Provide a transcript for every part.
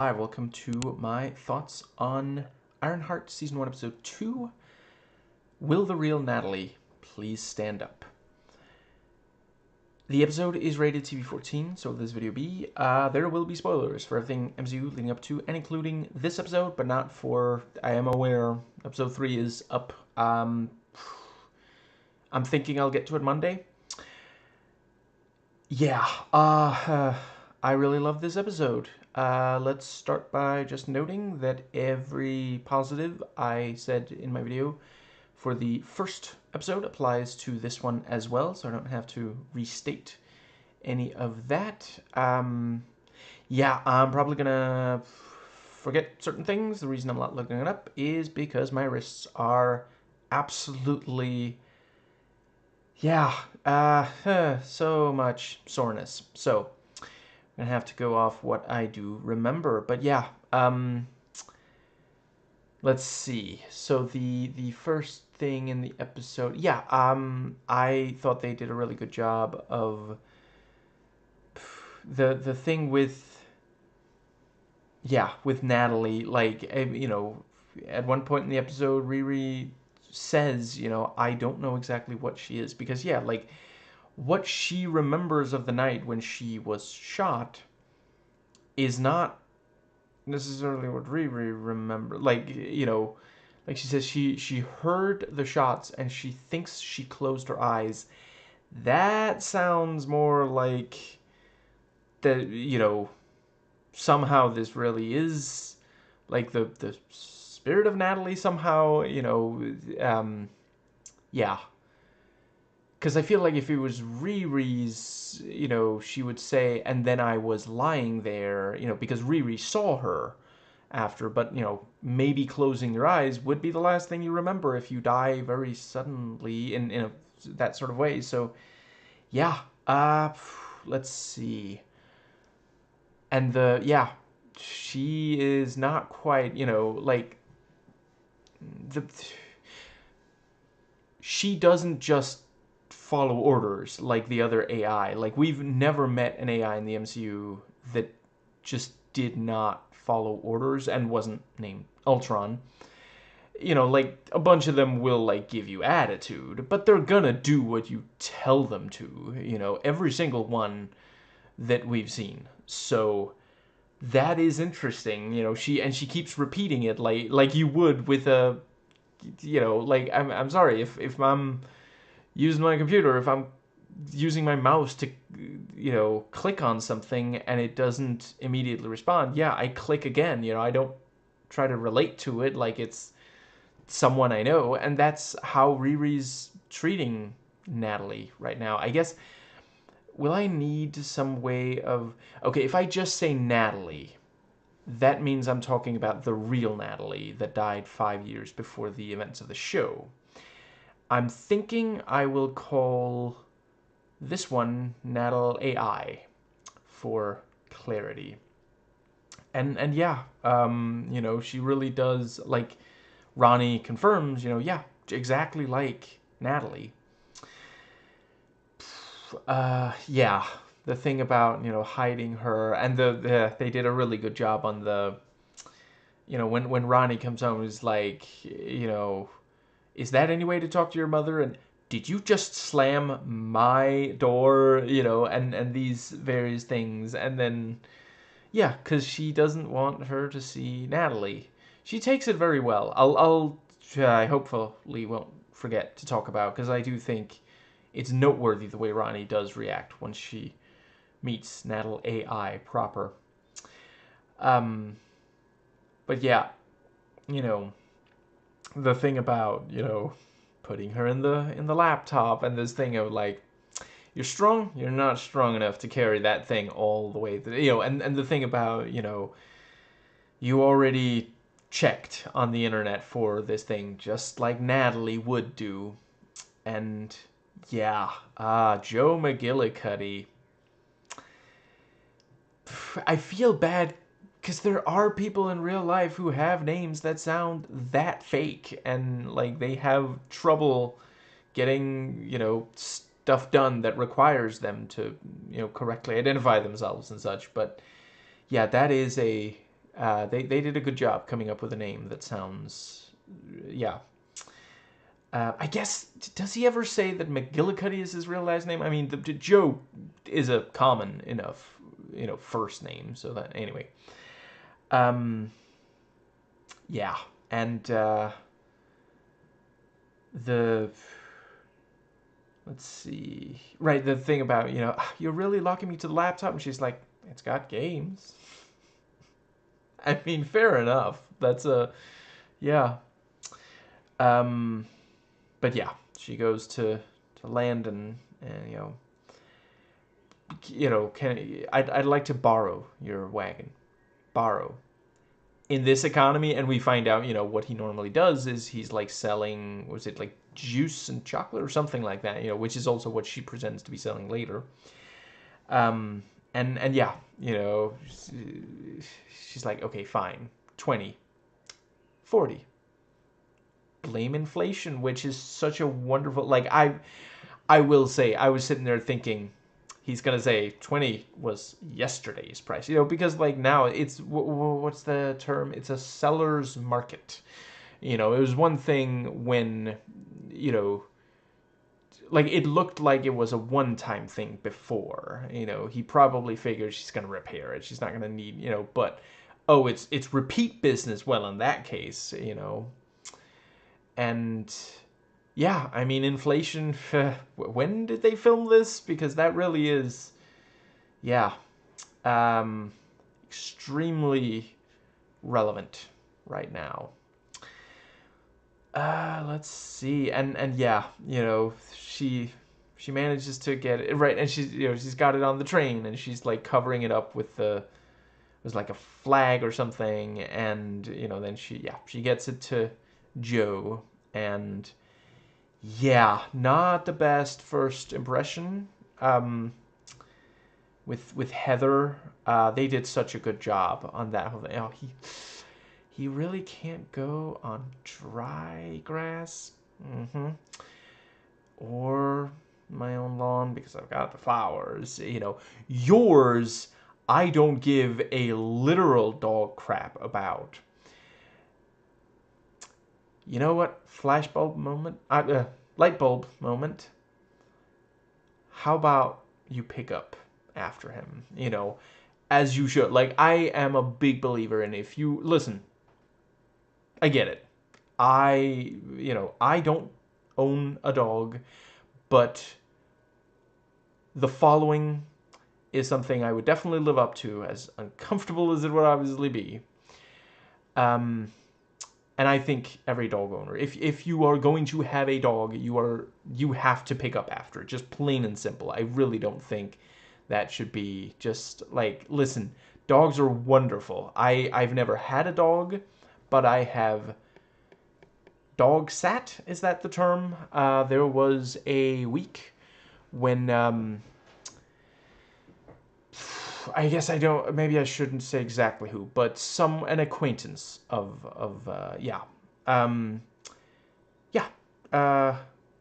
Hi, welcome to my thoughts on Ironheart Season 1, Episode 2. Will the real Natalie please stand up? The episode is rated TV-14, so this video be. There will be spoilers for everything MCU leading up to and including this episode, but not for, I am aware, Episode 3 is up. I'm thinking I'll get to it Monday. Yeah, I really love this episode. Let's start by just noting that every positive I said in my video for the first episode applies to this one as well, so I don't have to restate any of that. Yeah, I'm probably gonna forget certain things. The reason I'm not looking it up is because my wrists are absolutely, yeah, so much soreness. So I'm gonna have to go off what I do remember. But yeah, let's see. So the first thing in the episode, yeah, I thought they did a really good job of the thing with, yeah, with Natalie. Like, at one point in the episode, Riri says, I don't know exactly what she is because, yeah, like what she remembers of the night when she was shot is not necessarily what Riri remember. Like she says, she heard the shots and she thinks she closed her eyes. That sounds more like that. Somehow this really is like the spirit of Natalie. Somehow, yeah. Because I feel like if it was Riri's, she would say, and then I was lying there, because Riri saw her after, but, maybe closing your eyes would be the last thing you remember if you die very suddenly in that sort of way. So, yeah, let's see. And yeah, she is not quite, like, the, she doesn't just follow orders like the other AI. Like, we've never met an AI in the MCU that just did not follow orders and wasn't named Ultron. Like, a bunch of them will, like, give you attitude, but they're gonna do what you tell them to, every single one that we've seen. So that is interesting, she keeps repeating it like you would with a, like, I'm sorry, if I'm using my computer, if I'm using my mouse to, click on something and it doesn't immediately respond, yeah, I click again. I don't try to relate to it like it's someone I know, and that's how Riri's treating Natalie right now. I guess, will I need some way of... Okay, if I just say Natalie, that means I'm talking about the real Natalie that died 5 years before the events of the show. I'm thinking I will call this one Natal AI for clarity. And yeah, she really does, like Ronnie confirms, yeah, exactly like Natalie. Yeah, the thing about, hiding her, and they did a really good job on the, when Ronnie comes home, is like, is that any way to talk to your mother? And did you just slam my door? And these various things. And then, yeah, because she doesn't want her to see Natalie. She takes it very well. I hopefully won't forget to talk about, because I do think it's noteworthy the way Ronnie does react once she meets Natal AI proper. But yeah, you know, the thing about, putting her in the laptop, and this thing of like, you're strong, you're not strong enough to carry that thing all the way and the thing about, you already checked on the internet for this thing just like Natalie would do. And yeah, Joe McGillicuddy, I feel bad because there are people in real life who have names that sound that fake, and like they have trouble getting, stuff done that requires them to, correctly identify themselves and such. But yeah, that is a They did a good job coming up with a name that sounds, yeah. I guess, does he ever say that McGillicuddy is his real last name? I mean, Joe is a common enough, first name. So that, anyway. Um, yeah. And the, let's see. Right, the thing about, you're really locking me to the laptop? And she's like, it's got games. I mean, fair enough. That's yeah. Um, but yeah, she goes to land and I'd like to borrow your wagon. Borrow. In this economy, and we find out, what he normally does is he's like selling, was it like juice and chocolate or something like that, which is also what she presents to be selling later. And yeah, she's like, okay, fine, 20, 40. Blame inflation, which is such a wonderful, like, I will say, I was sitting there thinking, he's gonna say 20 was yesterday's price, because like now it's what's the term? It's a seller's market. It was one thing when, like it looked like it was a one-time thing before. He probably figured she's gonna repair it. She's not gonna need, but oh, it's repeat business. Well, in that case, and yeah, I mean, inflation, when did they film this? Because that really is, yeah, um, extremely relevant right now. Let's see, and yeah, she manages to get it right, and she's got it on the train, and she's like covering it up with it was like a flag or something, and then she gets it to Joe, and yeah, not the best first impression. With Heather, they did such a good job on that whole thing. Oh, he really can't go on dry grass, or my own lawn because I've got the flowers. Yours, I don't give a literal dog crap about. You know what? Flashbulb moment? Light bulb moment. How about you pick up after him? As you should. Like, I am a big believer in, if you listen, I get it. I don't own a dog, but the following is something I would definitely live up to, as uncomfortable as it would obviously be. And I think every dog owner, if you are going to have a dog, you have to pick up after it, just plain and simple. I really don't think that should be just like, listen, dogs are wonderful. I've never had a dog, but I have dog sat. Is that the term? There was a week when I guess I don't. Maybe I shouldn't say exactly who, but an acquaintance of yeah, um, yeah,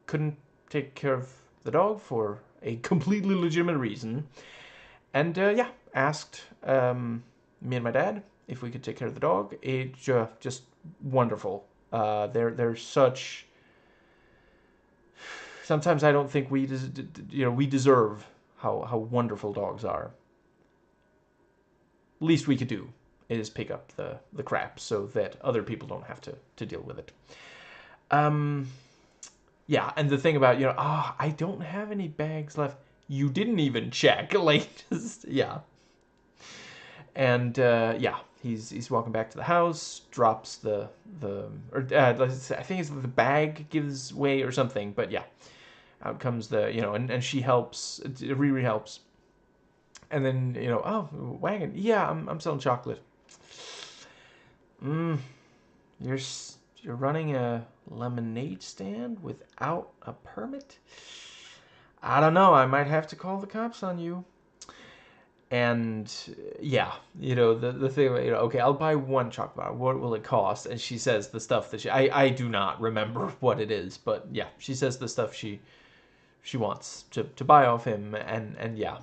couldn't take care of the dog for a completely legitimate reason, and yeah, asked me and my dad if we could take care of the dog. It just wonderful. They're such. Sometimes I don't think we we deserve how wonderful dogs are. Least we could do is pick up the crap so that other people don't have to deal with it. Yeah, and the thing about, I don't have any bags left. You didn't even check. Like, just, yeah. And, yeah, he's walking back to the house, drops or I think it's the bag gives way or something, but yeah. Out comes and she helps, Riri helps. And then, oh, wagon. Yeah, I'm selling chocolate. You're running a lemonade stand without a permit? I don't know. I might have to call the cops on you. And yeah, the thing, okay, I'll buy one chocolate bar. What will it cost? And she says the stuff that I do not remember what it is, but yeah, she says the stuff she wants to buy off him, and yeah.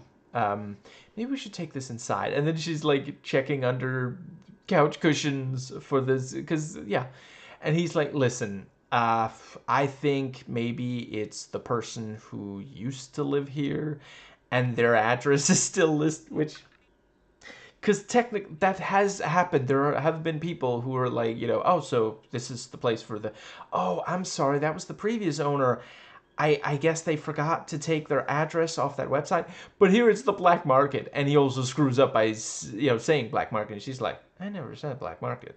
Maybe we should take this inside. And then she's like checking under couch cushions for this, because yeah. And he's like, listen, I think maybe it's the person who used to live here and their address is still listed, which, because technically that has happened. There have been people who are like, oh, so this is the place for the, oh, I'm sorry, that was the previous owner. I guess they forgot to take their address off that website. But here it's the black market, and he also screws up by saying black market. And she's like, I never said black market.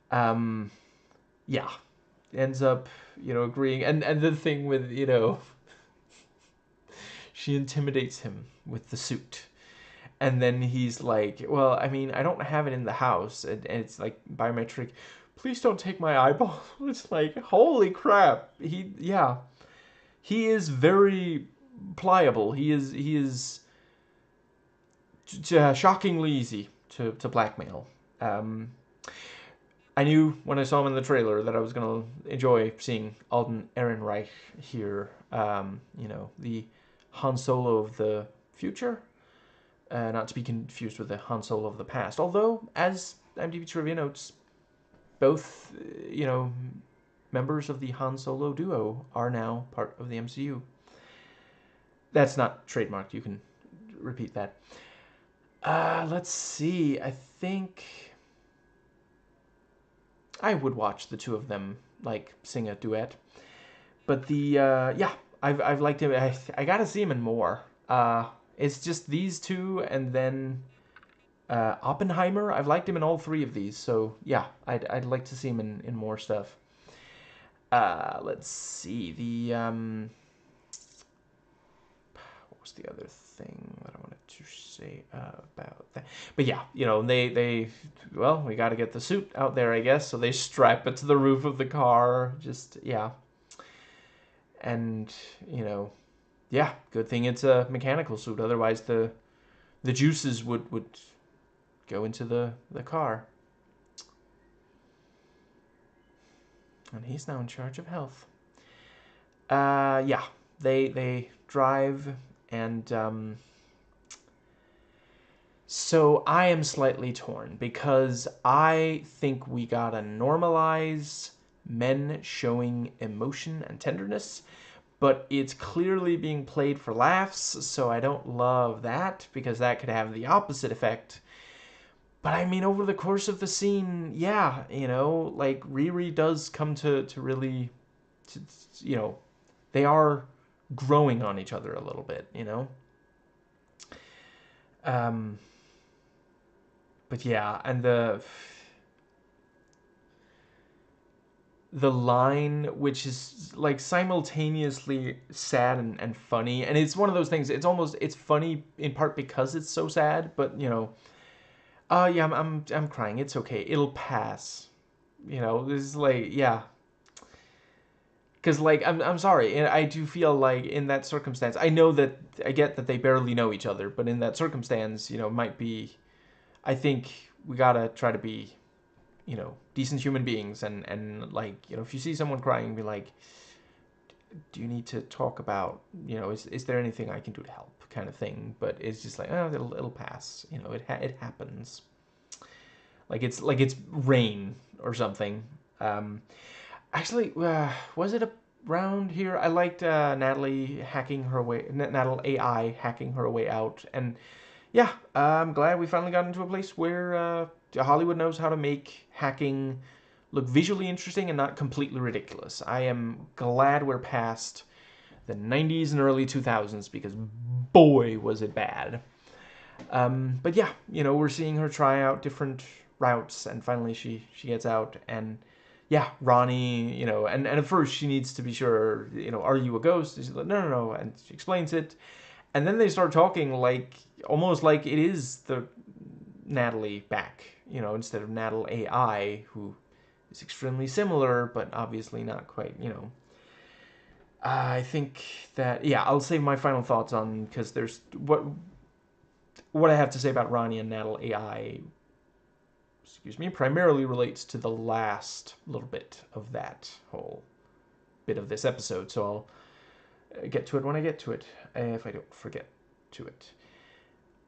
Um, yeah, ends up agreeing, and the thing with she intimidates him with the suit. And then he's like, well, I mean, I don't have it in the house. And it's like biometric. Please don't take my eyeball. It's like, holy crap. He is very pliable. He is shockingly easy to blackmail. Um, I knew when I saw him in the trailer that I was going to enjoy seeing Alden Ehrenreich here. The Han Solo of the future. Not to be confused with the Han Solo of the past. Although, as IMDb trivia notes, both, members of the Han Solo duo are now part of the MCU. That's not trademarked. You can repeat that. Let's see. I think I would watch the two of them like sing a duet. But I've liked him. I gotta see him in more. It's just these two, and then Oppenheimer. I've liked him in all three of these, so yeah, I'd like to see him in more stuff. Let's see what was the other thing that I wanted to say about that? But yeah, they well, we got to get the suit out there, I guess. So they strap it to the roof of the car. Just yeah, and yeah, good thing it's a mechanical suit. Otherwise, the juices would go into the car. And he's now in charge of health. Yeah, they drive, and so I am slightly torn because I think we gotta normalize men showing emotion and tenderness, but it's clearly being played for laughs, so I don't love that because that could have the opposite effect. But I mean, over the course of the scene, yeah, like Riri does come to really, to, they are growing on each other a little bit. Um, but yeah, and the line, which is like simultaneously sad and funny, and it's one of those things. It's funny in part because it's so sad, but yeah, I'm crying. It's okay. It'll pass. This is like, yeah. Because like I'm sorry, and I do feel like in that circumstance, I know that I get that they barely know each other, but in that circumstance, might be. I think we gotta try to be, decent human beings, and like if you see someone crying, be like, do you need to talk about, is there anything I can do to help, kind of thing. But it's just like, oh, it'll pass. It happens. Like it's rain or something. Actually, was it around here? I liked Natalie hacking her way, Natalie AI hacking her way out, and yeah, I'm glad we finally got into a place where Hollywood knows how to make hacking look visually interesting and not completely ridiculous. I am glad we're past the 90s and early 2000s because boy was it bad. But yeah, we're seeing her try out different routes, and finally she gets out, and yeah, Ronnie, and at first she needs to be sure, are you a ghost? And she's like, no, and she explains it, and then they start talking like almost like it is the Natalie back, instead of Natalie AI, who is extremely similar, but obviously not quite, I think that, yeah, I'll save my final thoughts on, because there's what I have to say about Ronnie and Natalie AI, primarily relates to the last little bit of that whole bit of this episode. So I'll get to it when I get to it, if I don't forget to it.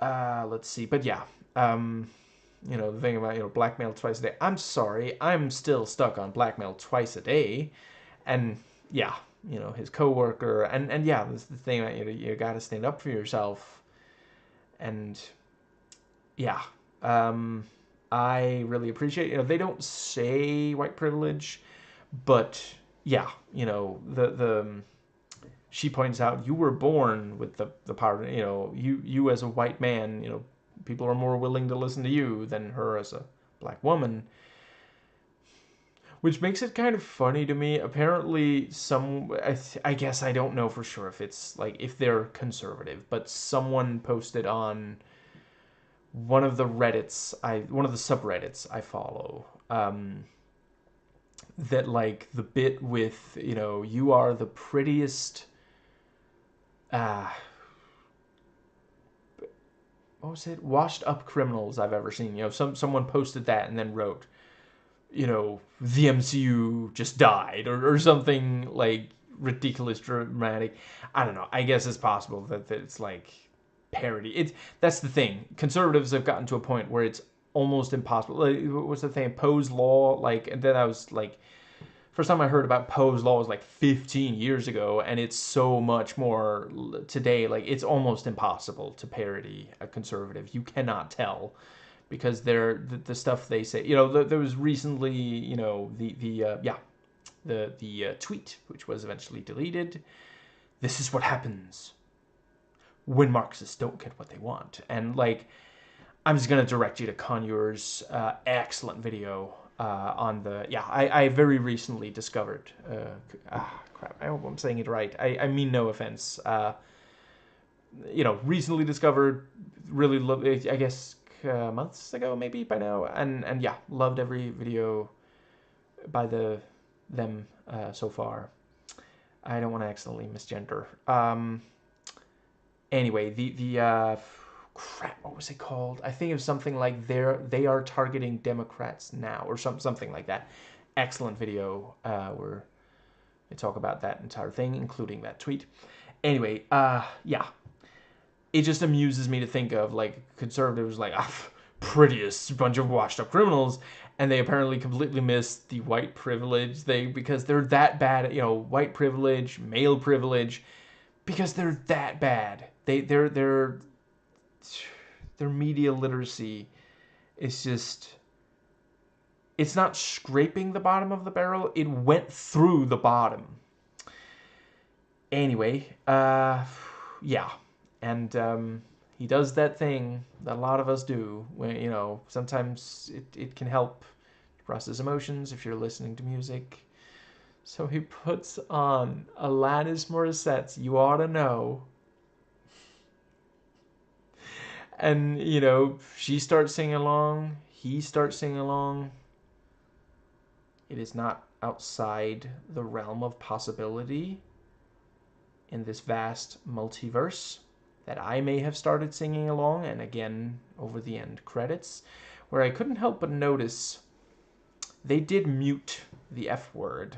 Let's see. But yeah, the thing about, blackmail twice a day. I'm sorry, I'm still stuck on blackmail twice a day. And yeah, his coworker, and yeah, this is the thing that you got to stand up for yourself. And yeah, I really appreciate, they don't say white privilege, but yeah, the she points out, you were born with the power, you as a white man, people are more willing to listen to you than her as a black woman. Which makes it kind of funny to me. Apparently, I guess I don't know for sure if it's like if they're conservative, but someone posted on one of the one of the subreddits I follow, that like the bit with you are the prettiest, uh, what was it, washed up criminals I've ever seen. Someone posted that and then wrote, the MCU just died, or something like ridiculous dramatic. I don't know. I guess it's possible that it's like parody. That's the thing. Conservatives have gotten to a point where it's almost impossible. Like, what's the thing? Poe's law. Like, and then I was like, first time I heard about Poe's law was like 15 years ago, and it's so much more today. Like, it's almost impossible to parody a conservative. You cannot tell, because the stuff they say. There was recently, the tweet, which was eventually deleted. This is what happens when Marxists don't get what they want. And like, I'm just gonna direct you to Conur's excellent video on the I very recently discovered. Crap! I hope I'm saying it right. I mean no offense. Recently discovered. Really love. I guess months ago, maybe by now, and yeah, loved every video by them so far. I don't want to accidentally misgender. Anyway, the crap, what was it called? I think it was something like they are targeting Democrats now, or something like that. Excellent video where they talk about that entire thing, including that tweet. Anyway, yeah, it just amuses me to think of like conservatives like prettiest bunch of washed up criminals, and they apparently completely missed the white privilege because they're that bad at white privilege, male privilege, because they're that bad. Their media literacy is just, it's not scraping the bottom of the barrel, it went through the bottom. Anyway, yeah. And he does that thing that a lot of us do when, sometimes it can help process emotions if you're listening to music. So he puts on Alanis Morissette's You Ought to Know. And, she starts singing along, he starts singing along. It is not outside the realm of possibility in this vast multiverse that I may have started singing along, and again over the end credits, where I couldn't help but notice they did mute the F word.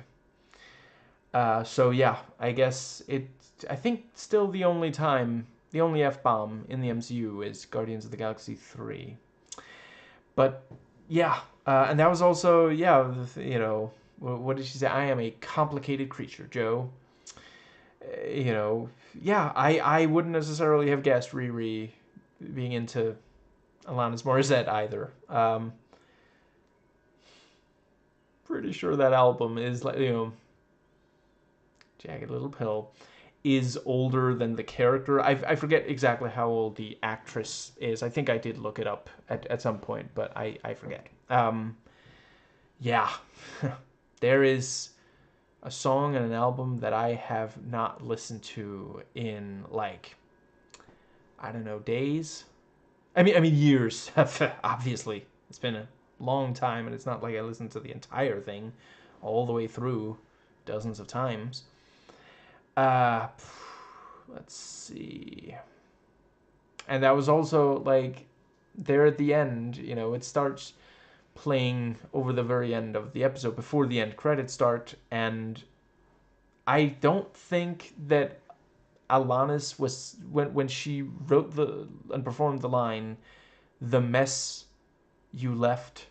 So yeah, I guess I think still the only F-bomb in the MCU is Guardians of the Galaxy 3. But yeah, and that was also, what did she say? I am a complicated creature, Joe. Yeah, I wouldn't necessarily have guessed Riri being into Alanis Morissette either. Pretty sure that album is like, Jagged Little Pill is older than the character. I forget exactly how old the actress is. I think I did look it up at some point, but I forget. Yeah, there is a song and an album that I have not listened to in like, I don't know, days. I mean years. Obviously, it's been a long time, and it's not like I listened to the entire thing all the way through dozens of times. Let's see. And that was also like there at the end, it starts playing over the very end of the episode before the end credits start, and I don't think that Alanis was when she wrote and performed the line, "The mess you left.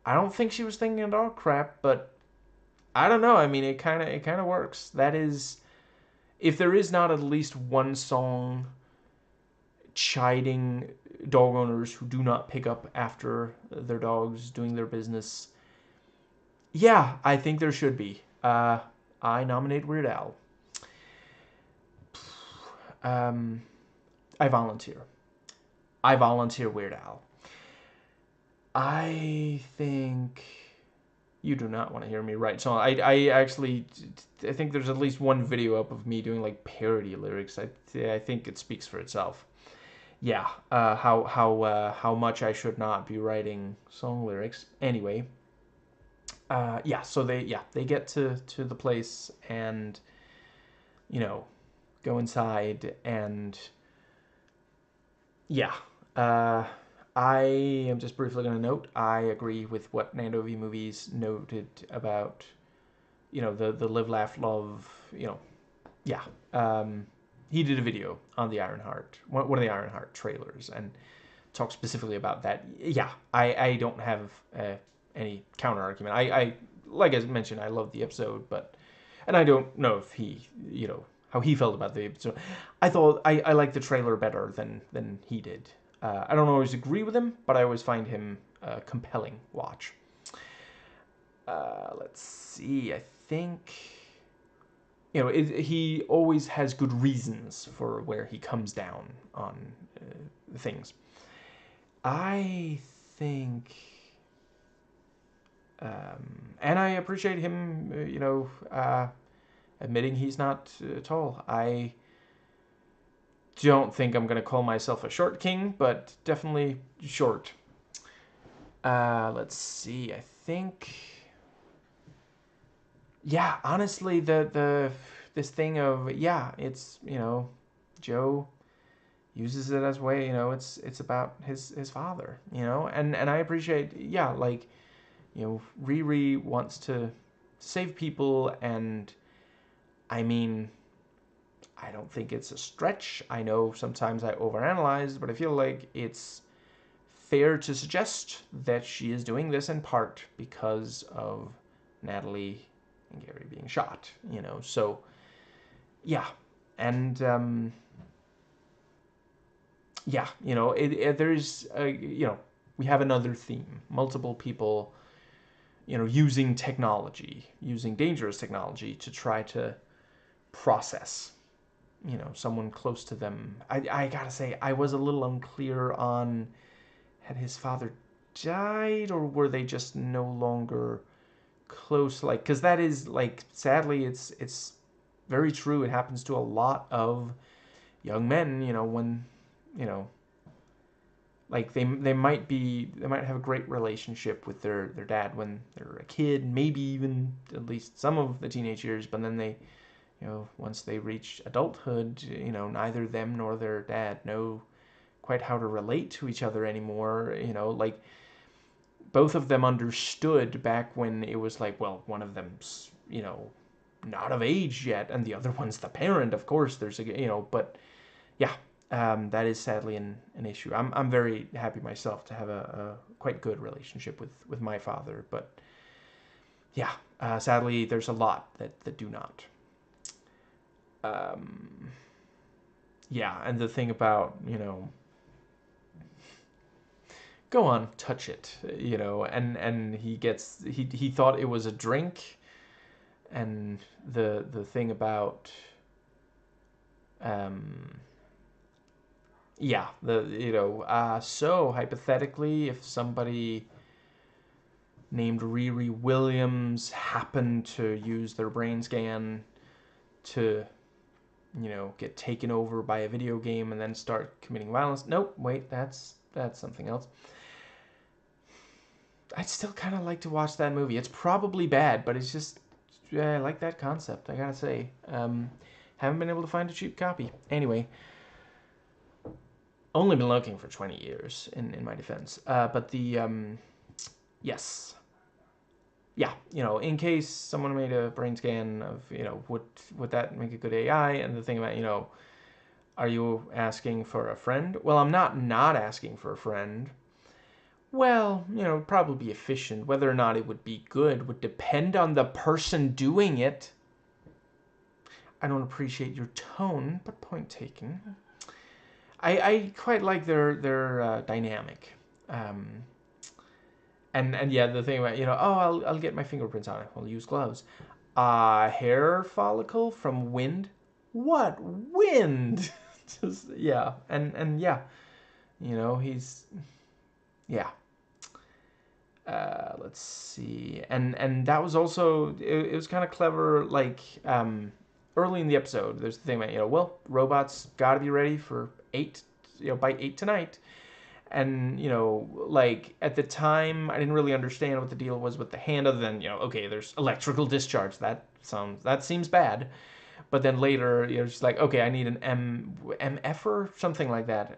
I don't think she was thinking dog crap, but I don't know. I mean, it kind of works. That is, if there is not at least one song chiding dog owners who do not pick up after their dogs doing their business, yeah, I think there should be. I nominate Weird Al. Um, I volunteer. I volunteer Weird Al. I think you do not want to hear me write song. I actually, I think there's at least one video up of me doing like parody lyrics. I think it speaks for itself. Yeah, how much I should not be writing song lyrics. Anyway, yeah. So they get to the place and you know go inside and yeah. Uh, I am just briefly going to note I agree with what Nando V Movies noted about the live laugh love. Yeah. Um, he did a video on the Ironheart, one of the Ironheart trailers, and talked specifically about that. Yeah, I don't have any counter argument. I like I mentioned, I love the episode, but and I don't know if he how he felt about the episode. I thought I liked the trailer better than he did. I don't always agree with him, but I always find him a compelling watch. Let's see. I think he always has good reasons for where he comes down on things. I think, and I appreciate him, admitting he's not tall. I don't think I'm going to call myself a short king, but definitely short. Let's see. I think, yeah, honestly, this thing of it's Joe uses it as a way, it's about his father, and I appreciate, like, Riri wants to save people, and I mean, I don't think it's a stretch. I know sometimes I overanalyze, but I feel like it's fair to suggest that she is doing this in part because of Natalie and Gary being shot, so yeah, and yeah, there's we have another theme, multiple people using technology, using dangerous technology to try to process someone close to them. I gotta say, I was a little unclear on, had his father died or were they just no longer close, like, because that is, like, sadly it's very true. It happens to a lot of young men, when you know like they might have a great relationship with their dad when they're a kid, maybe even at least some of the teenage years, but then they once they reach adulthood, neither them nor their dad know quite how to relate to each other anymore. Like, both of them understood back when it was like, well, one of them's not of age yet and the other one's the parent. Of course there's but yeah, that is sadly an issue. I'm very happy myself to have a quite good relationship with my father, but yeah, sadly there's a lot that do not. Yeah, and the thing about go on, touch it, and he thought it was a drink, and the thing about yeah, so hypothetically, if somebody named Riri Williams happened to use their brain scan to get taken over by a video game and then start committing violence. Nope, wait, that's something else. I'd still kind of like to watch that movie. It's probably bad, but it's just, I like that concept, I gotta say. Haven't been able to find a cheap copy. Anyway, only been looking for 20 years, in my defense. But the, yes. Yeah, in case someone made a brain scan of, would that make a good AI? And the thing about, are you asking for a friend? Well, I'm not asking for a friend. Well, probably be efficient. Whether or not it would be good would depend on the person doing it. I don't appreciate your tone, but point taken. I quite like their dynamic. Um, and yeah, the thing about, I'll get my fingerprints on it. I'll use gloves. Hair follicle from wind. What wind? Just yeah, and yeah, he's yeah. Let's see, and that was also it was kind of clever. Like early in the episode, there's the thing about well, robots got to be ready for 8, by 8 tonight. And like at the time I didn't really understand what the deal was with the hand, other than okay, there's electrical discharge, that seems bad. But then later she's like, okay, I need an MF or something like that,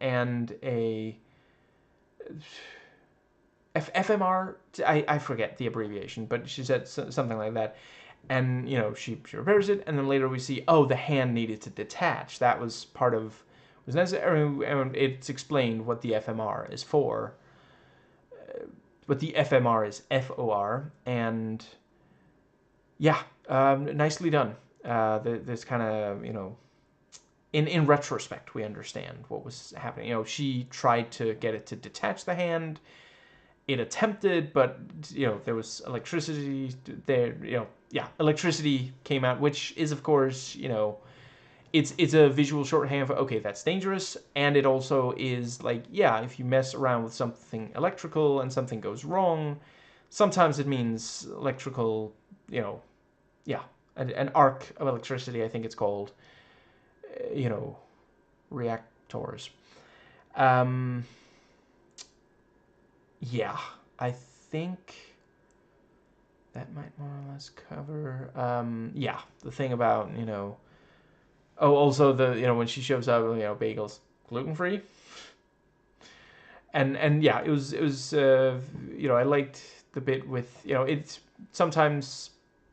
and a FMR. I forget the abbreviation, but she said something like that. And she repairs it, and then later we see, oh, the hand needed to detach. That was part of was necessary, and it's explained what the FMR is for. What the FMR is, FOR, and yeah, nicely done. This kind of in retrospect, we understand what was happening. She tried to get it to detach the hand. It attempted, but there was electricity there. Yeah, electricity came out, which is of course it's a visual shorthand for, okay, that's dangerous. And it also is like, yeah, if you mess around with something electrical and something goes wrong, sometimes it means electrical, yeah, an arc of electricity, I think it's called, reactors. Um, yeah, I think that might more or less cover, yeah, the thing about, oh, also the when she shows up, bagels, gluten free, and yeah, it was I liked the bit with it sometimes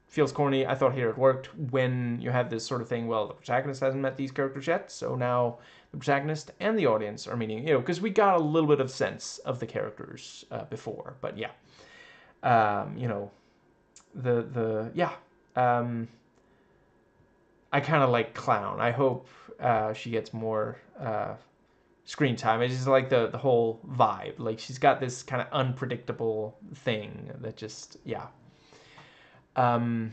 feels corny. I thought here it worked when you have this sort of thing. Well, the protagonist hasn't met these characters yet, so now the protagonist and the audience are meeting. Because we got a little bit of sense of the characters before, but yeah, the yeah. I kind of like Clown. I hope she gets more screen time. It's just like the whole vibe. Like she's got this kind of unpredictable thing that just yeah. Um,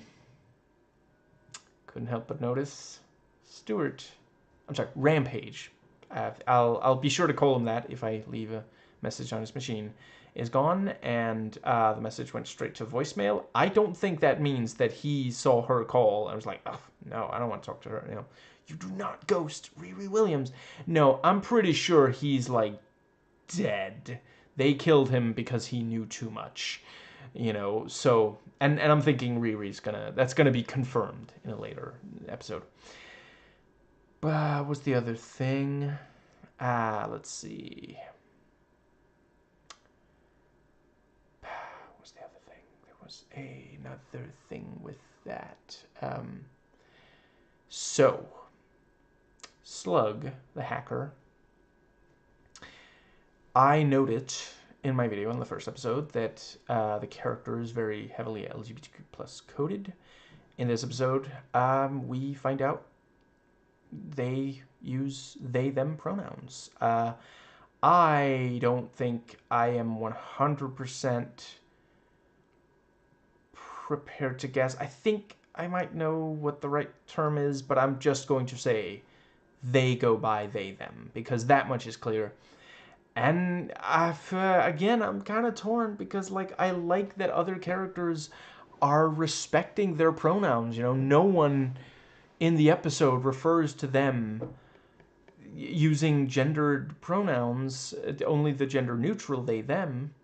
couldn't help but notice Stuart. I'm sorry, Rampage. I'll be sure to call him that if I leave a message on his machine. Is gone, and the message went straight to voicemail. I don't think that means that he saw her call and was like, oh, no, I don't want to talk to her. You do not ghost Riri Williams. No, I'm pretty sure he's like dead. They killed him because he knew too much. So and I'm thinking Riri's that's gonna be confirmed in a later episode. What's the other thing? Let's see. What's the other thing? There was another thing with that. So, Slug, the hacker, I noted in my video in the first episode that the character is very heavily LGBTQ plus coded. In this episode, we find out they use they them pronouns. I don't think I am 100% prepared to guess. I think I might know what the right term is, but I'm just going to say they go by they them because that much is clear. And again, I'm kind of torn because like I like that other characters are respecting their pronouns. No one in the episode refers to them using gendered pronouns, only the gender neutral they them.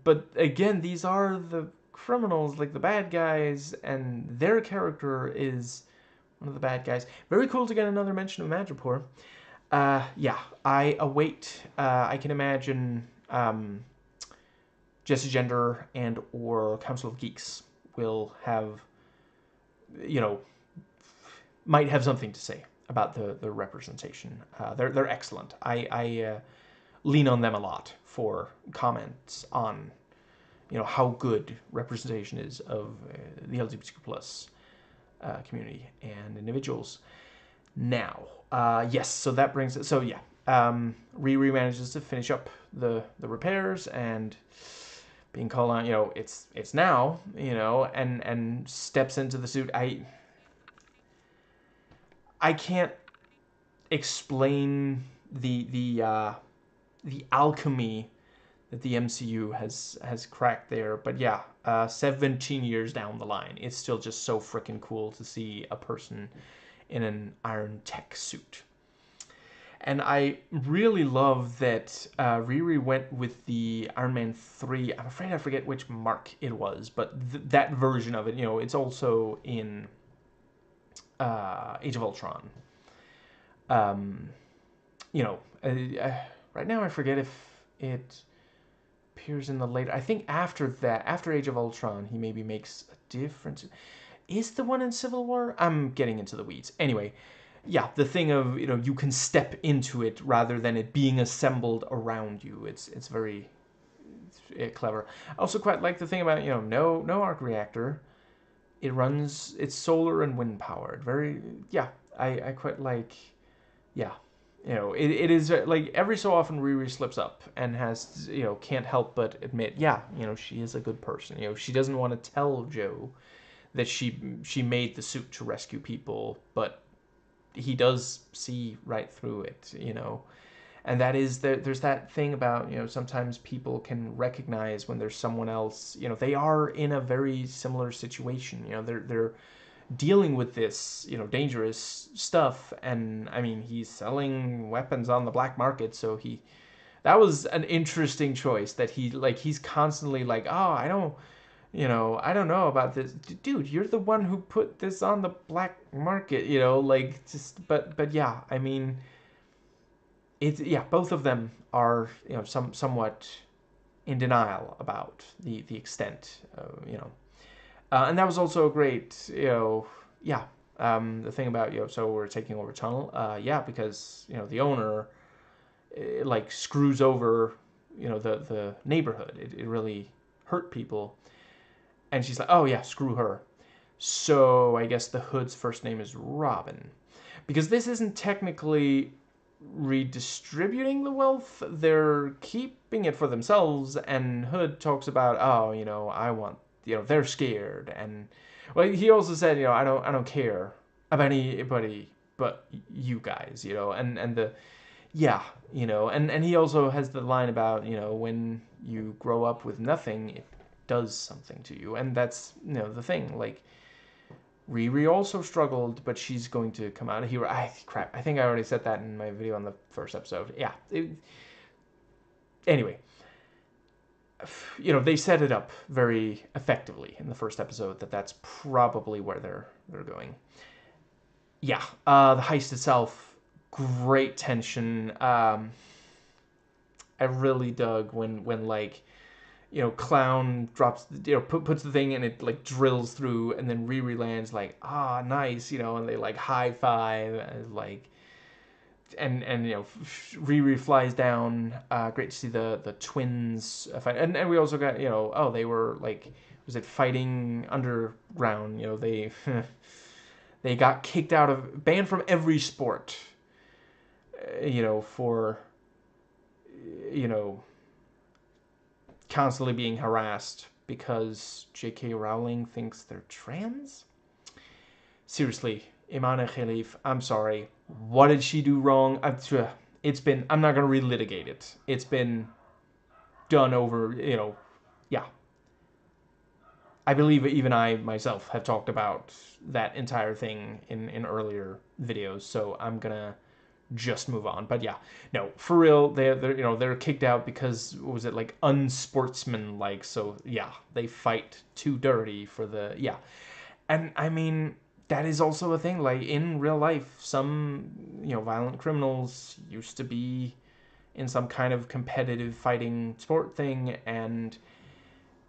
But again, these are the criminals, like the bad guys, and their character is one of the bad guys. Very cool to get another mention of Madripoor. Yeah, I await. I can imagine Jesse Gender and or Council of Geeks will have, might have something to say about the representation. They're excellent. I lean on them a lot for comments on, how good representation is of the LGBTQ plus community and individuals. Now, yes, so that brings it. So yeah, Riri manages to finish up the repairs and being called on. It's now. And steps into the suit. I can't explain the alchemy that the MCU has cracked there. But yeah, 17 years down the line, it's still just so freaking cool to see a person in an Iron Tech suit. And I really love that Riri went with the Iron Man 3. I'm afraid I forget which mark it was, but that version of it, it's also in Age of Ultron. Um, right now I forget if it appears in the later. I think after that, after Age of Ultron, he maybe makes a difference. Is the one in Civil War? I'm getting into the weeds. Anyway, yeah, the thing of, you can step into it rather than it being assembled around you. It's very clever. I also quite like the thing about, no arc reactor. It's solar and wind powered. Very, yeah, I quite like, yeah. It is like every so often Riri slips up and has, can't help but admit, yeah, she is a good person. She doesn't want to tell Joe that she made the suit to rescue people, but he does see right through it, and that is that there's that thing about, sometimes people can recognize when there's someone else, they are in a very similar situation, they're dealing with this, dangerous stuff, and I mean, he's selling weapons on the black market, so that was an interesting choice that he's constantly like, oh, I don't know about this. Dude, you're the one who put this on the black market, but yeah, I mean, yeah, both of them are, somewhat in denial about the extent, and that was also a great, yeah, the thing about, so we're taking over Tunnel, yeah, because, the owner, screws over, the neighborhood. It really hurt people. And she's like, oh yeah, screw her. So I guess the Hood's first name is Robin. Because this isn't technically redistributing the wealth, they're keeping it for themselves, and Hood talks about, oh, I want, they're scared, and well, he also said, I don't care about anybody but you guys, and the yeah, and he also has the line about, when you grow up with nothing, it does something to you, and that's, the thing, like, Riri also struggled, but she's going to come out of here. Crap, I think I already said that in my video on the first episode. Yeah. Anyway, they set it up very effectively in the first episode that's probably where they're going. Yeah, the heist itself, great tension. I really dug when like, Clown drops, puts the thing and it like drills through, and then Riri lands like, nice, and they like high five, and like, and Riri flies down. Great to see the twins fight, and we also got, they were like, was it fighting underground? They they got kicked out of, banned from every sport, for, constantly being harassed because J.K. Rowling thinks they're trans? Seriously, Imane Khalif, I'm sorry. What did she do wrong? I'm not going to relitigate it. It's been done over, yeah. I believe even I myself have talked about that entire thing in earlier videos, so I'm going to just move on. But yeah, no, for real, they're kicked out because, what was it, like, unsportsmanlike? So yeah, they fight too dirty for the, yeah. And I mean, that is also a thing, like, in real life, some, violent criminals used to be in some kind of competitive fighting sport thing, and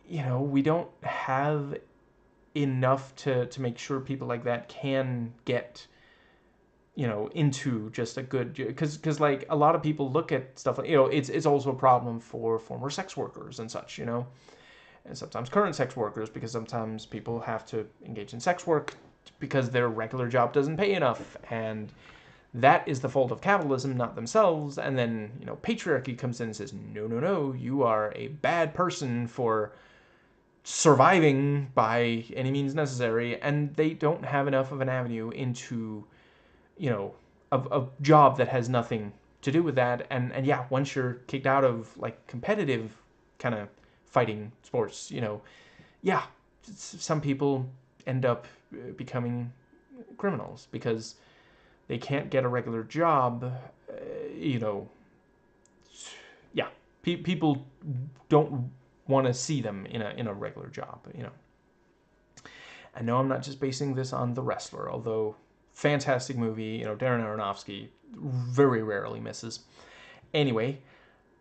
we don't have enough to make sure people like that can get into just a good, because like a lot of people look at stuff like, it's also a problem for former sex workers and such, and sometimes current sex workers, because sometimes people have to engage in sex work because their regular job doesn't pay enough, and that is the fault of capitalism, not themselves. And then patriarchy comes in and says, no, no, no, you are a bad person for surviving by any means necessary, and they don't have enough of an avenue into a job that has nothing to do with that. And yeah, once you're kicked out of like competitive kind of fighting sports, yeah, some people end up becoming criminals because they can't get a regular job. Yeah, people don't want to see them in a regular job. I know I'm not just basing this on The Wrestler, although fantastic movie. Darren Aronofsky very rarely misses. Anyway,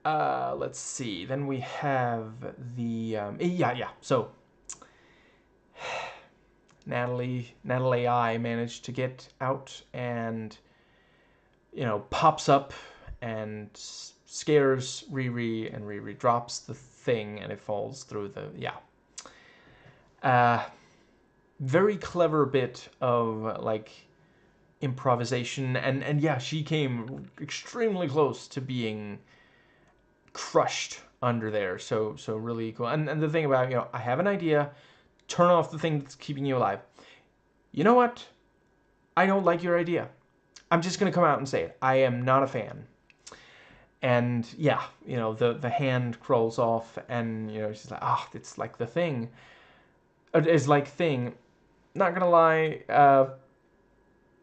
let's see. Then we have the yeah. So Natalie I managed to get out and pops up and scares Riri, and Riri drops the thing and it falls through the very clever bit of like improvisation, and yeah, she came extremely close to being crushed under there. So really cool. And the thing about, I have an idea, turn off the thing that's keeping you alive. You know what? I don't like your idea. I'm just gonna come out and say it. I am not a fan. And yeah, the hand crawls off, and she's like, it's like the thing. It's like thing. Not gonna lie,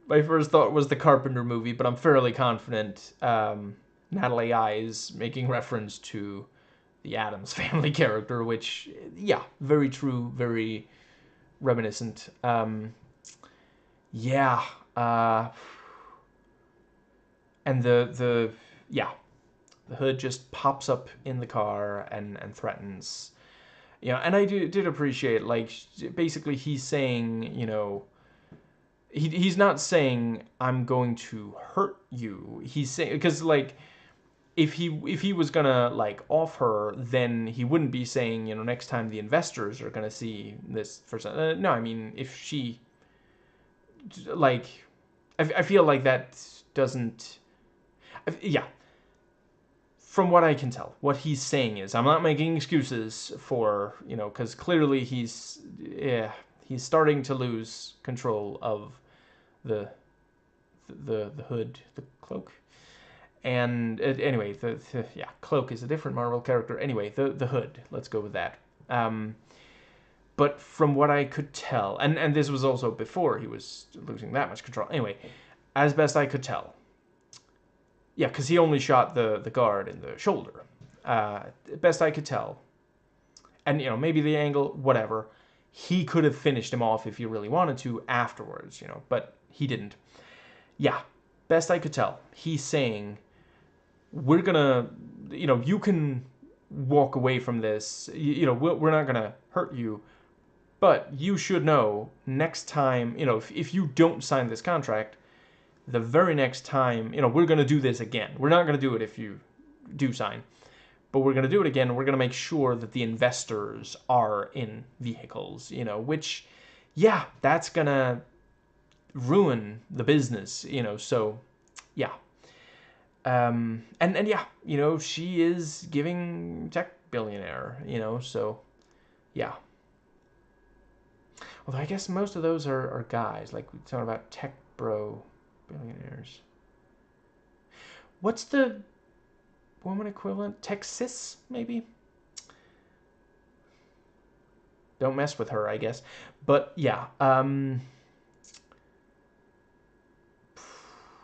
my first thought was the Carpenter movie, but I'm fairly confident Natalie I is making reference to the Addams Family character, which, yeah, very true, very reminiscent. Yeah, and the hood just pops up in the car and threatens. And I did appreciate, like, basically he's saying, he's not saying I'm going to hurt you. He's saying, because like if he was gonna like off her, then he wouldn't be saying, next time the investors are gonna see this person. No, I mean, if she like, I feel like that doesn't. Yeah. From what I can tell, what he's saying is, I'm not making excuses for, because clearly he's starting to lose control of the hood, the cloak. And anyway, cloak is a different Marvel character. Anyway, the hood, let's go with that. But from what I could tell, and this was also before he was losing that much control. Anyway, as best I could tell, yeah, because he only shot the guard in the shoulder. Best I could tell, and maybe the angle, whatever, he could have finished him off if he really wanted to afterwards, but he didn't. Yeah, best I could tell, he's saying, we're gonna, you can walk away from this, we're not gonna hurt you, but you should know next time, if you don't sign this contract, the very next time, we're going to do this again. We're not going to do it if you do sign, but we're going to do it again. We're going to make sure that the investors are in vehicles, which, yeah, that's going to ruin the business, so, yeah. And yeah, she is giving tech billionaire, so, yeah. Although I guess most of those are guys, like we talking about tech bro billionaires. What's the woman equivalent? Texas, maybe? Don't mess with her, I guess. But yeah,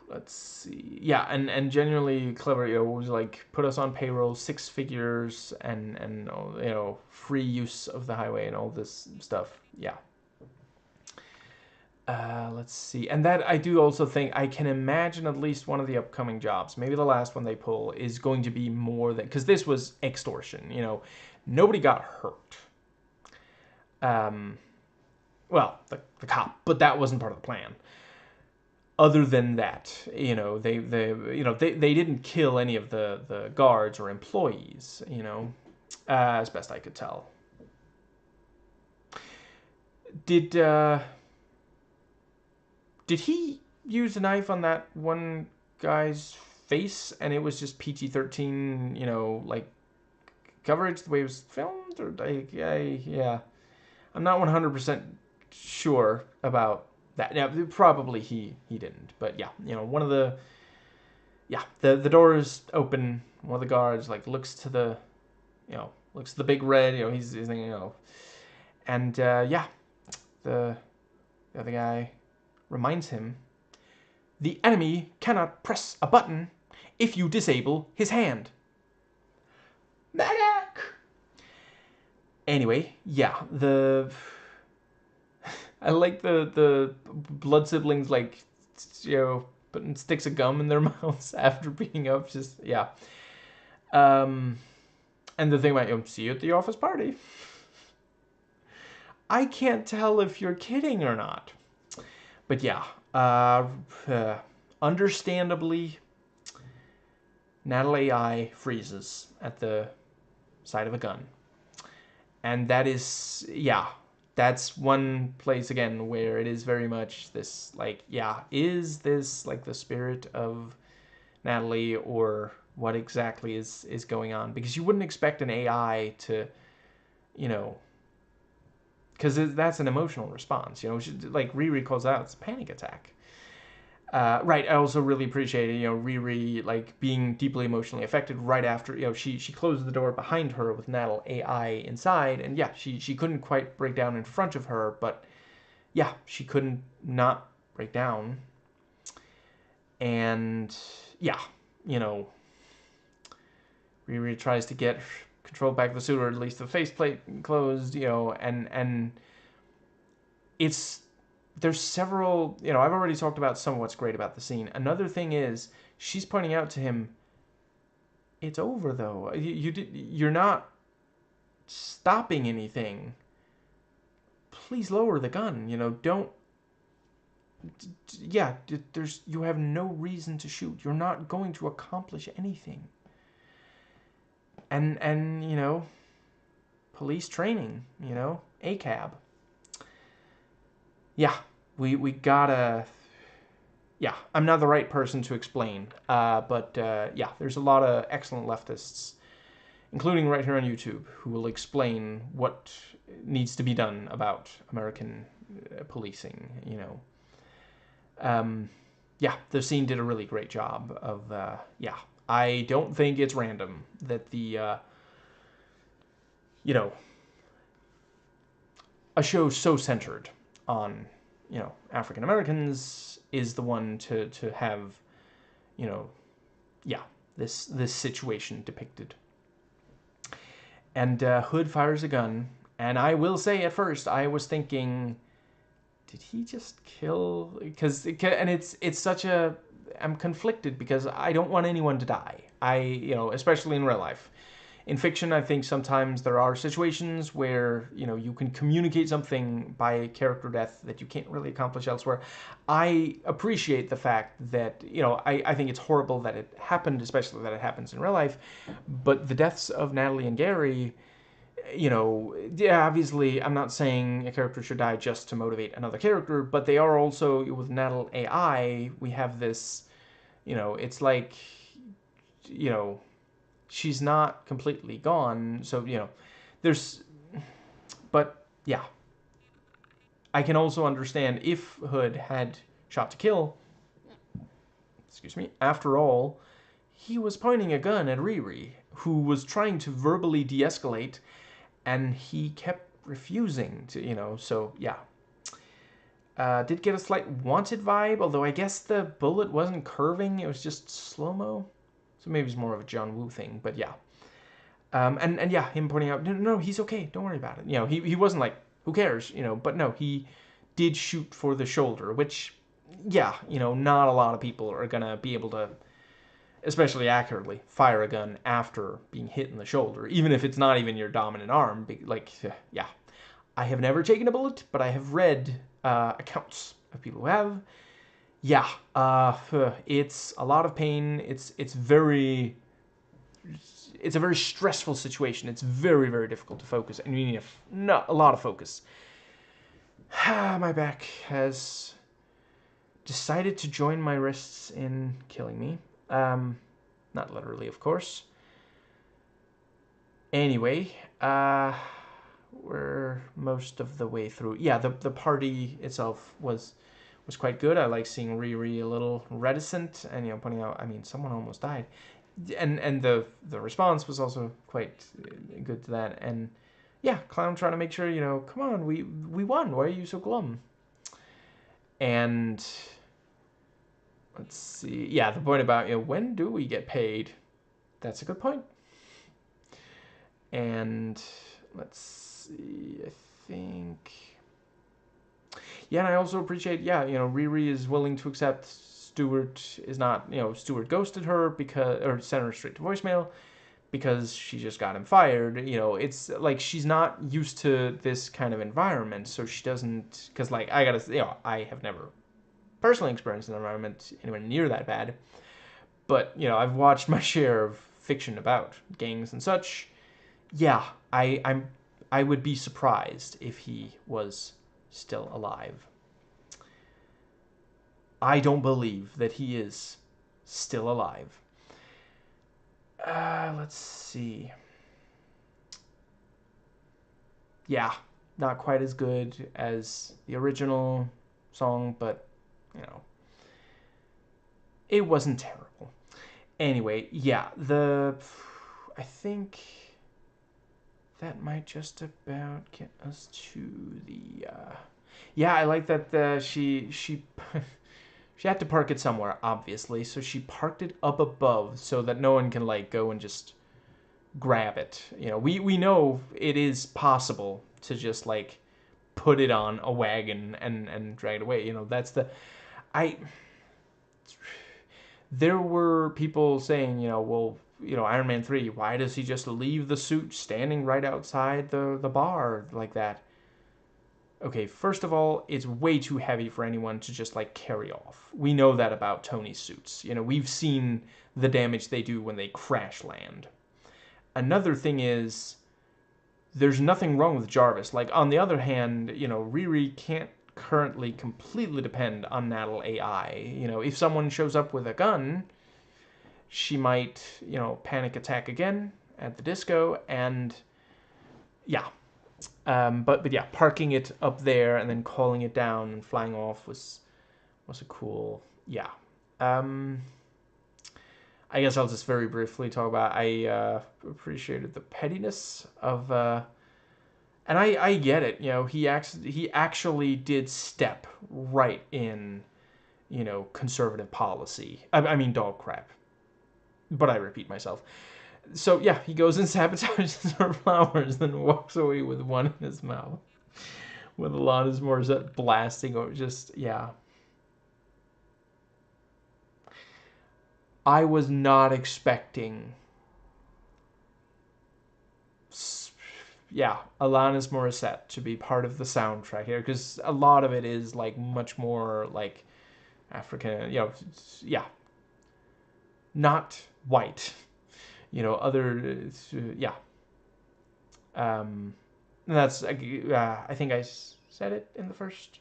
let's see. Yeah, and genuinely clever, was like put us on payroll, 6 figures, and free use of the highway and all this stuff. Yeah. Let's see. And that I do also think, I can imagine at least one of the upcoming jobs, maybe the last one they pull, is going to be more than, because this was extortion, nobody got hurt. Well, the cop, but that wasn't part of the plan. other than that, they didn't kill any of the guards or employees, as best I could tell. Did he use a knife on that one guy's face and it was just PG-13, like coverage the way it was filmed? Or yeah. I'm not 100% sure about that. Yeah, probably he didn't. But yeah, one of the door is open. One of the guards looks to the big red. He's thinking, and yeah, the other guy reminds him, the enemy cannot press a button if you disable his hand. Medic! Anyway, yeah, I like the blood siblings putting sticks of gum in their mouths after beating up. Just yeah. And the thing about see you at the office party. I can't tell if you're kidding or not. But yeah, understandably, Natalie AI freezes at the sight of a gun. And that is, yeah, that's one place, again, where it is very much this, is this, the spirit of Natalie, or what exactly is going on? Because you wouldn't expect an AI to, because that's an emotional response, like Riri calls out, it's a panic attack. Right, I also really appreciated, Riri, being deeply emotionally affected right after, she closed the door behind her with Natalie AI inside, and yeah, she couldn't quite break down in front of her, but yeah, she couldn't not break down. And yeah, Riri tries to get control back of the suit, or at least the faceplate closed, and there's several, I've already talked about some of what's great about the scene. Another thing is, she's pointing out to him, it's over though. You're not stopping anything. Please lower the gun, don't, yeah, you have no reason to shoot. You're not going to accomplish anything. And police training, ACAB. Yeah, we gotta. Yeah, I'm not the right person to explain, but yeah, there's a lot of excellent leftists, including right here on YouTube, who will explain what needs to be done about American policing. Yeah, the scene did a really great job of. Yeah, I don't think it's random that the. A show so centered on African Americans is the one to have yeah, this situation depicted. And Hood fires a gun, and I will say at first I was thinking, did he just kill? And it's such a, I'm conflicted because I don't want anyone to die. Especially in real life. In fiction, I think sometimes there are situations where, you can communicate something by character death that you can't really accomplish elsewhere. I appreciate the fact that, I think it's horrible that it happened, especially that it happens in real life. But the deaths of Natalie and Gary, yeah, obviously, I'm not saying a character should die just to motivate another character, but they are also, with Natalie AI, we have this, it's like, she's not completely gone, so there's, but yeah, I can also understand if Hood had shot to kill. Excuse me. After all, he was pointing a gun at Riri, who was trying to verbally de-escalate, and he kept refusing to, so yeah. Did get a slight Wanted vibe, although I guess the bullet wasn't curving, it was just slow-mo. So maybe it's more of a John Woo thing, but yeah. And yeah, him pointing out, no, he's okay, don't worry about it. He wasn't like, who cares, but no, he did shoot for the shoulder, which, yeah, not a lot of people are gonna be able to, especially accurately, fire a gun after being hit in the shoulder, even if it's not even your dominant arm. Yeah. I have never taken a bullet, but I have read accounts of people who have. yeah, it's a lot of pain. It's a very stressful situation. It's very, very difficult to focus, and you need a lot of focus. My back has decided to join my wrists in killing me. Not literally, of course. Anyway, we're most of the way through. Yeah, the party itself was quite good. I like seeing Riri a little reticent and pointing out. I mean, someone almost died, and the response was also quite good to that. And yeah, Clown trying to make sure come on, we won. Why are you so glum? And let's see. Yeah, the point about when do we get paid? That's a good point. And let's see. I think. Yeah, and I also appreciate. Yeah, Riri is willing to accept Stuart is not. Stuart ghosted her or sent her straight to voicemail because she just got him fired. It's like she's not used to this kind of environment, so she doesn't. Because I gotta. I have never personally experienced an environment anywhere near that bad. But I've watched my share of fiction about gangs and such. Yeah, I would be surprised if he was still alive. I don't believe that he is still alive. Let's see. Yeah, not quite as good as the original song, but it wasn't terrible. Anyway, yeah, I think that might just about get us to the. Yeah, I like that she she had to park it somewhere, obviously, so she parked it up above so that no one can go and just grab it. We know it is possible to just put it on a wagon and drag it away. That's the I. There were people saying, well, Iron Man 3, why does he just leave the suit standing right outside the bar like that? Okay, first of all, it's way too heavy for anyone to just carry off. We know that about Tony's suits. We've seen the damage they do when they crash land. Another thing is, there's nothing wrong with Jarvis. On the other hand, Riri can't currently completely depend on Natalie AI. If someone shows up with a gun, she might, panic attack again at the disco, and yeah. But yeah, parking it up there and then calling it down and flying off was a cool, yeah. I guess I'll just very briefly talk about. I appreciated the pettiness of, and I get it. He actually did step right in, conservative policy. I mean, dog crap. But I repeat myself. So yeah, he goes and sabotages her flowers, then walks away with one in his mouth, with Alanis Morissette blasting over. Just yeah. I was not expecting. Yeah, Alanis Morissette to be part of the soundtrack here, because a lot of it is much more African. Yeah, not white. Other yeah. That's I think I said it in the first.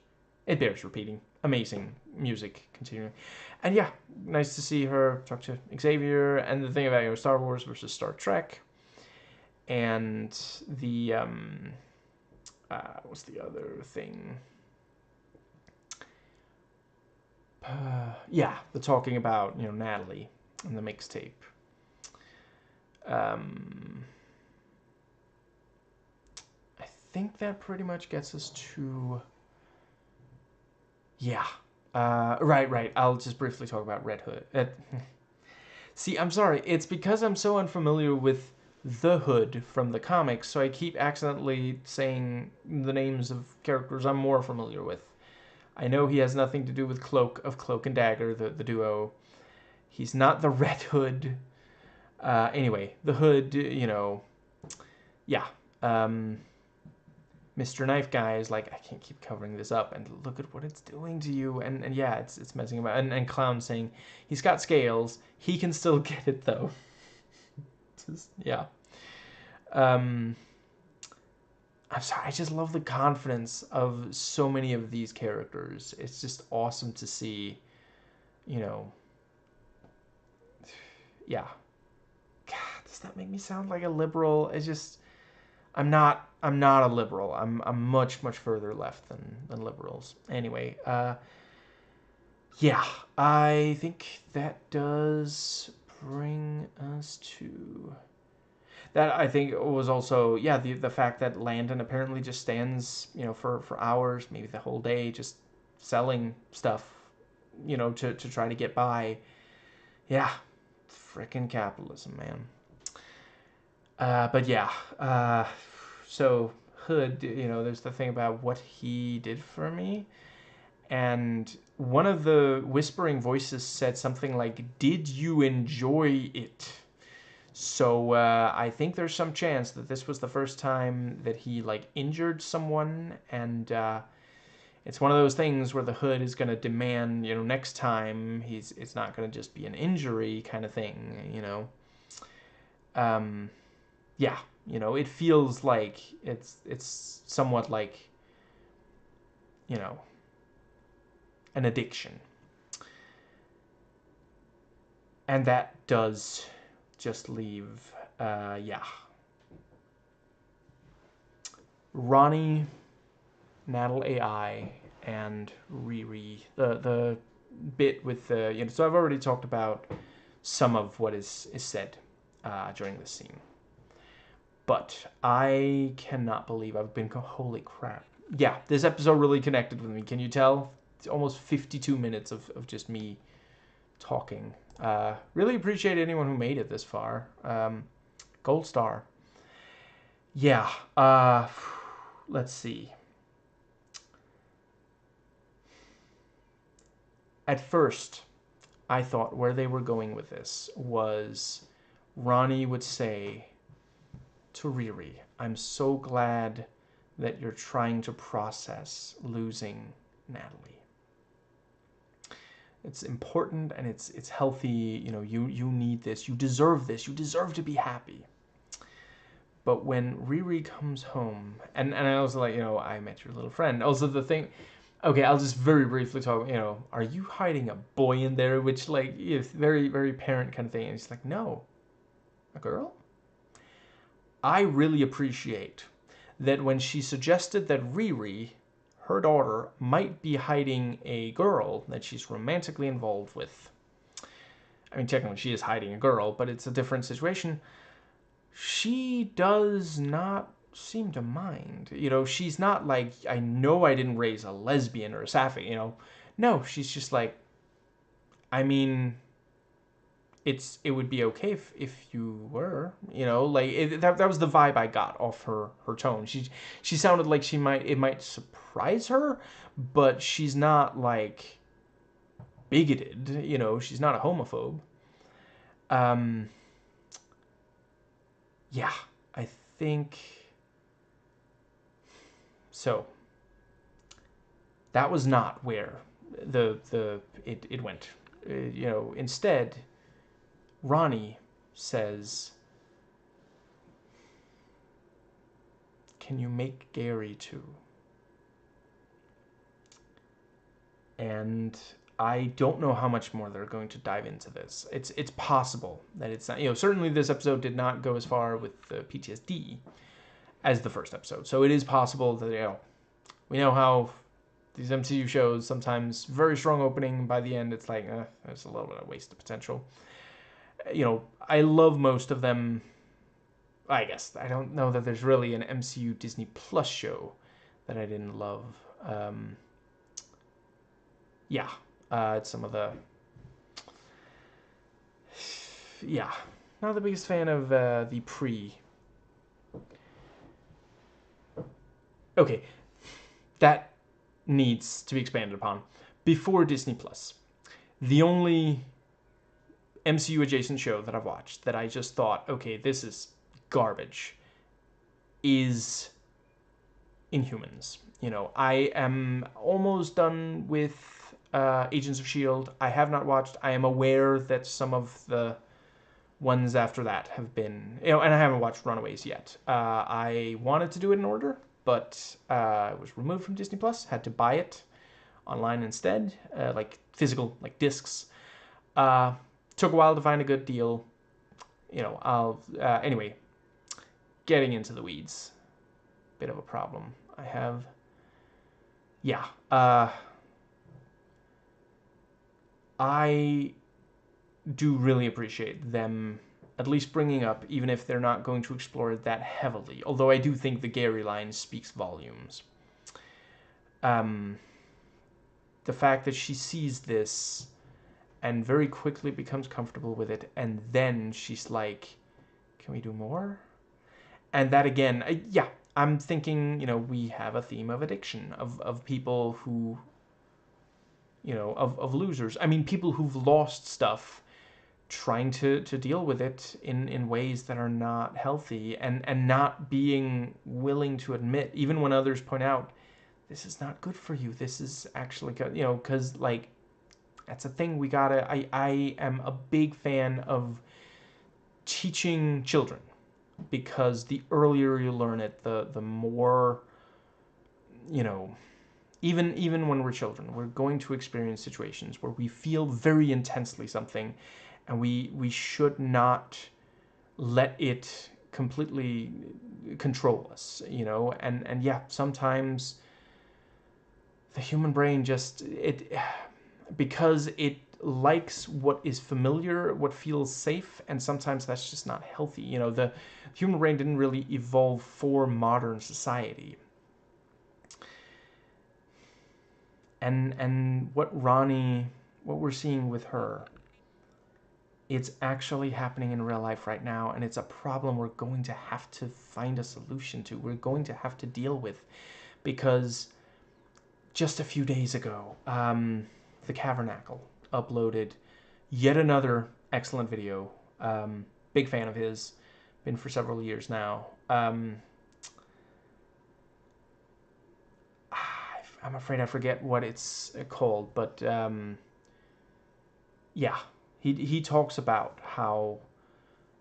It bears repeating. Amazing music continuing, and yeah, nice to see her talk to Xavier. And the thing about Star Wars versus Star Trek, and the what's the other thing? Yeah, the talking about Natalie and the mixtape. I think that pretty much gets us to. Yeah. Right. I'll just briefly talk about Red Hood. See, I'm sorry. It's because I'm so unfamiliar with the Hood from the comics, so I keep accidentally saying the names of characters I'm more familiar with. I know he has nothing to do with Cloak and Dagger, the duo. He's not the Red Hood. Anyway, the Hood, yeah. Mr. Knife Guy is like, I can't keep covering this up, and look at what it's doing to you, and yeah, it's messing about, and Clown saying he's got scales, he can still get it though. Just, yeah. I'm sorry, I just love the confidence of so many of these characters. It's just awesome to see, you know. Yeah. God, does that make me sound like a liberal? It's just, I'm not a liberal. I'm much further left than liberals. Anyway, yeah, I think that does bring us to that. I think it was also, yeah, the fact that Landon apparently just stands, for hours, maybe the whole day, just selling stuff, to try to get by. Yeah, frickin' capitalism, man. But yeah, so Hood, there's the thing about what he did for me. And one of the whispering voices said something like, "Did you enjoy it?" So I think there's some chance that this was the first time that he like injured someone, and it's one of those things where the Hood is going to demand, next time it's not going to just be an injury kind of thing. Um, yeah, it feels like it's somewhat like, you know, an addiction. And that does just leave, yeah. Ronnie, Natalie AI, and Riri. The bit with the, so I've already talked about some of what is said during this scene. But I cannot believe I've been, holy crap. Yeah, this episode really connected with me. Can you tell? It's almost 52 minutes of just me talking. Really appreciate anyone who made it this far. Gold star. Yeah. Let's see. At first, I thought where they were going with this was Ronnie would say to Riri, "I'm so glad that you're trying to process losing Natalie. It's important and it's healthy. You need this. You deserve this. You deserve to be happy." But when Riri comes home, and I also like, I met your little friend. Also the thing, okay, I'll just very briefly talk, are you hiding a boy in there? Which like, is very, very parent kind of thing. And she's like, no, a girl? I really appreciate that when she suggested that Riri, her daughter, might be hiding a girl that she's romantically involved with. I mean, technically she is hiding a girl, but it's a different situation. She does not seem to mind. She's not like, I know I didn't raise a lesbian or a sapphic, No, she's just like, I mean, it would be okay if you were, like that was the vibe I got off her tone. She sounded like it might surprise her, but she's not like bigoted, she's not a homophobe. Yeah, I think so. That was not where it went. Instead, Ronnie says, "Can you make Gary too?" And I don't know how much more they're going to dive into this. It's possible that it's not, certainly this episode did not go as far with the PTSD as the first episode. So it is possible that, we know how these MCU shows sometimes very strong opening, by the end it's like, there's a little bit of waste of potential. I love most of them. I guess I don't know that there's really an MCU Disney Plus show that I didn't love. Yeah, it's some of the, yeah, not the biggest fan of the pre. Okay, that needs to be expanded upon. Before Disney Plus, the only MCU adjacent show that I've watched that I just thought, okay, this is garbage, is Inhumans. You know, I am almost done with Agents of S.H.I.E.L.D. I have not watched. I am aware that some of the ones after that have been, you know, and I haven't watched Runaways yet. I wanted to do it in order, but it was removed from Disney Plus. Had to buy it online instead, like physical, like discs. Took a while to find a good deal. You know, anyway, getting into the weeds. Bit of a problem I have. Yeah. I do really appreciate them at least bringing up, even if they're not going to explore it that heavily. Although I do think the Gary line speaks volumes. The fact that she sees this and very quickly becomes comfortable with it, and then she's like, can we do more? And that again, yeah, I'm thinking, you know, we have a theme of addiction, of people who, you know, of losers. I mean, people who've lost stuff trying to deal with it in ways that are not healthy, and not being willing to admit, even when others point out, this is not good for you. This is actually, you know, because, like, that's a thing we gotta, I am a big fan of teaching children, because the earlier you learn it, the more, you know, even when we're children, we're going to experience situations where we feel very intensely something, and we should not let it completely control us, you know. And yeah, sometimes the human brain just, it, because it likes what is familiar, what feels safe, and sometimes that's just not healthy. You know, the human brain didn't really evolve for modern society. And what we're seeing with her, it's actually happening in real life right now, and it's a problem we're going to have to find a solution to. We're going to have to deal with, because just a few days ago, the Cavernacle uploaded yet another excellent video. Big fan of his, been for several years now. I'm afraid I forget what it's called, but yeah, he talks about how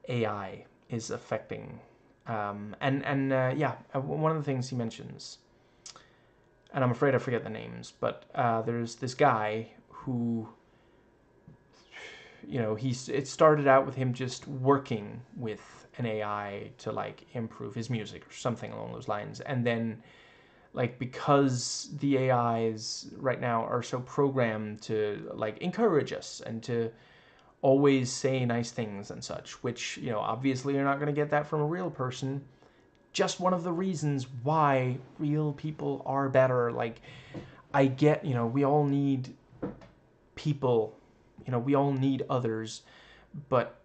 AI is affecting, one of the things he mentions, and I'm afraid I forget the names, but there's this guy who, you know, it started out with him just working with an AI to, like, improve his music or something along those lines, and then, like, because the AIs right now are so programmed to, like, encourage us and to always say nice things and such, which, you know, obviously you're not going to get that from a real person. Just one of the reasons why real people are better. Like, I get, you know, we all need people, you know, we all need others, but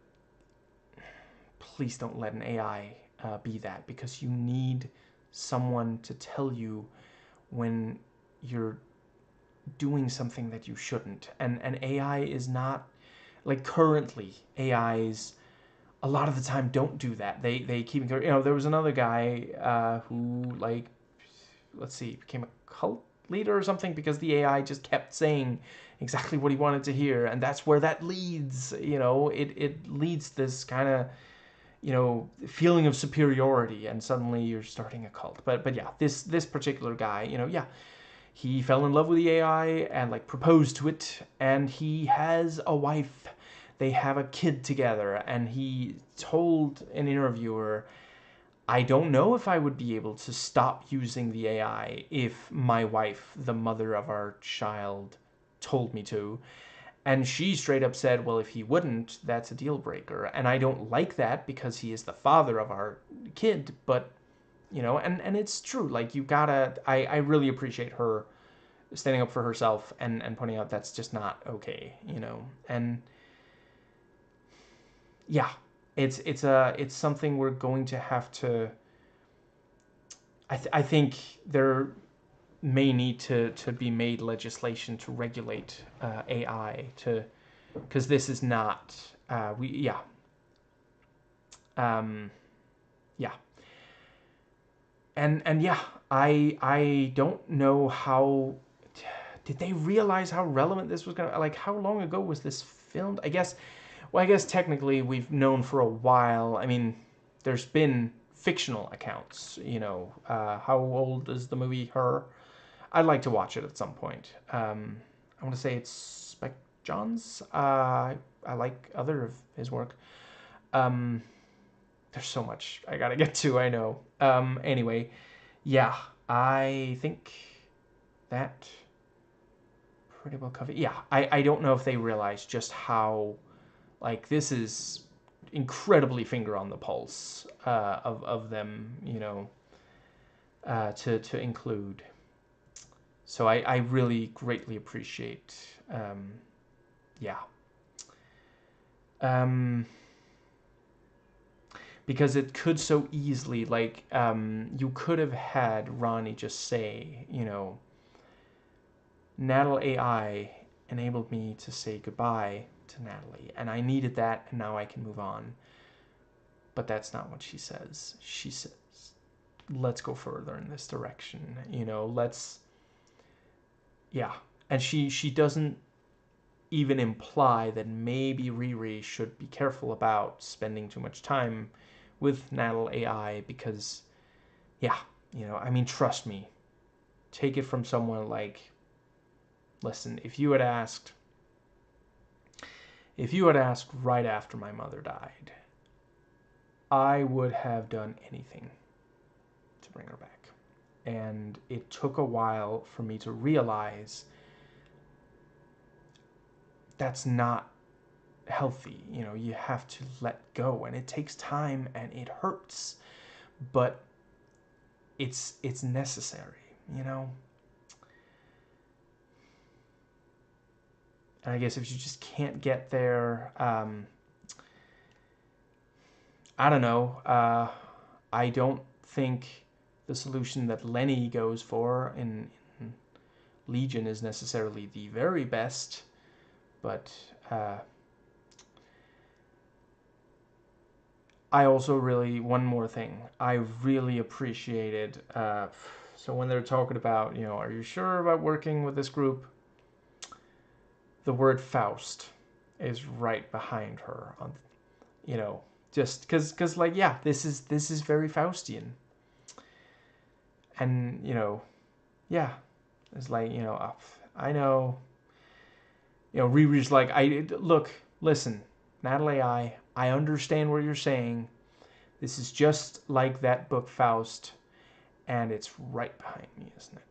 please don't let an AI be that, because you need someone to tell you when you're doing something that you shouldn't. And AI is not, like, currently AIs a lot of the time don't do that. They keep, you know, there was another guy who, like, let's see, became a cult leader or something because the AI just kept saying exactly what he wanted to hear, and that's where that leads. You know, it leads this kind of, you know, feeling of superiority, and suddenly you're starting a cult. But yeah, this particular guy, you know, yeah, he fell in love with the AI and, like, proposed to it, and he has a wife. They have a kid together, and he told an interviewer, I don't know if I would be able to stop using the AI if my wife, the mother of our child, told me to. And she straight up said, well, if he wouldn't, that's a deal breaker. And I don't like that because he is the father of our kid. But, you know, and it's true. Like, you gotta, I really appreciate her standing up for herself and pointing out that's just not okay, you know. And yeah, it's something we're going to have to, I think there may need to be made legislation to regulate AI, to, because this is not, yeah, yeah. and yeah, I don't know how. Did they realize how relevant this was gonna, like, how long ago was this filmed? I guess, well, I guess technically we've known for a while. I mean, there's been fictional accounts, how old is the movie Her? I'd like to watch it at some point. I want to say it's Spike Jonze. I like other of his work. Um, there's so much I gotta get to, I know. Anyway, yeah, I think that pretty well covered. Yeah, I don't know if they realize just how, like, this is incredibly finger on the pulse of them, to include. So I really greatly appreciate, yeah. Um, because it could so easily, like, you could have had Ronnie just say, Natalie AI enabled me to say goodbye to Natalie, and I needed that, and now I can move on. But that's not what she says. She says, let's go further in this direction, let's, yeah. And she doesn't even imply that maybe Riri should be careful about spending too much time with Natalie AI because, yeah, I mean, trust me, take it from someone like, listen, if you had asked right after my mother died, I would have done anything to bring her back. And it took a while for me to realize that's not healthy. You have to let go, and it takes time and it hurts, but it's necessary, And I guess if you just can't get there, I don't know. I don't think the solution that Lenny goes for in Legion is necessarily the very best, but I also really, one more thing, I really appreciated, so when they're talking about, are you sure about working with this group? The word Faust is right behind her on, just because like, yeah, this is very Faustian, and yeah, it's like, I know, Riri's like, listen, Natalie, I understand what you're saying. This is just like that book Faust, and it's right behind me, isn't it?